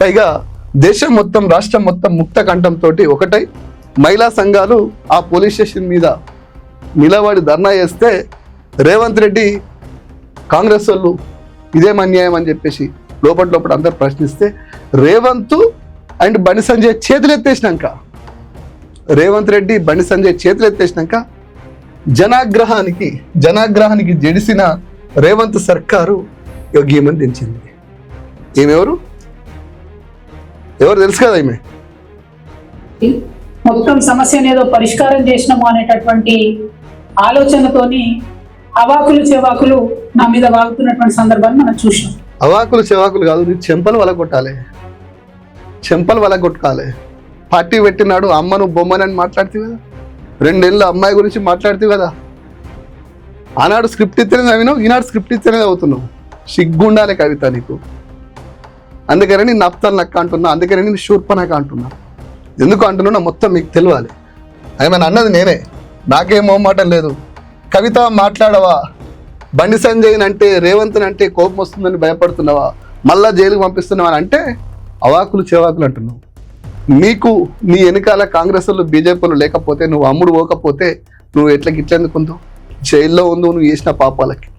పైగా దేశం మొత్తం రాష్ట్రం మొత్తం ముక్త కంఠంతో ఒకటై మహిళా సంఘాలు ఆ పోలీస్ స్టేషన్ మీద నిలబడి ధర్నా చేస్తే రేవంత్ రెడ్డి కాంగ్రెస్ వాళ్ళు ఇదేం అన్యాయం అని చెప్పేసి లోపల అందరు ప్రశ్నిస్తే రేవంత్ అండ్ బండి సంజయ్ చేతులెత్తేసినాక రేవంత్ రెడ్డి బండి సంజయ్ చేతులెత్తేసినాక జనాగ్రహానికి జడిసిన రేవంత్ సర్కారు యోగ్యమని దించింది. ఈమెవరు తెలుసు కదా ఈమె. మొత్తం సమస్యను ఏదో పరిష్కారం చేసినాము అనేటటువంటి ఆలోచనతోని అవాకులు చెవాకులు నా మీద వాగుతున్నటువంటి సందర్భాన్ని మనం చూసాం. అవాకులు చెవాకులు కాదు, నీ చెంపలు వలగొట్టాలి. పార్టీ పెట్టినాడు అమ్మను బొమ్మనని మాట్లాడుతీవి కదా, 2 ఏళ్ళ అమ్మాయి గురించి మాట్లాడుతీవి కదా. ఆనాడు స్క్రిప్ట్ ఇస్తేనే చదివినావు, ఈనాడు స్క్రిప్ట్ ఇస్తేనే చదువుతున్నావు. సిగ్గుండాలి కవిత నీకు. అందుకని నేను నప్తాలు నక్క అంటున్నా, అందుకని నేను శూర్పనక అంటున్నా. ఎందుకు అంటున్నా మొత్తం మీకు తెలియాలి. ఏమైనా అన్నది నేనే, నాకేం మొహమాటం లేదు. కవిత మాట్లాడవా, బండి సంజయ్ అంటే రేవంత్ అంటే కోపం వస్తుందని భయపడుతున్నావా, మళ్ళా జైలుకు పంపిస్తున్నావా అని అంటే అవాకులు చెవాకులు అంటున్నావు. నీకు నీ వెనకాల కాంగ్రెస్ వాళ్ళు బీజేపీలు లేకపోతే, నువ్వు అమ్ముడు పోకపోతే నువ్వు ఇట్లా ఎందుకుందో జైల్లో ఉందో నువ్వు చేసిన పాపాలకి.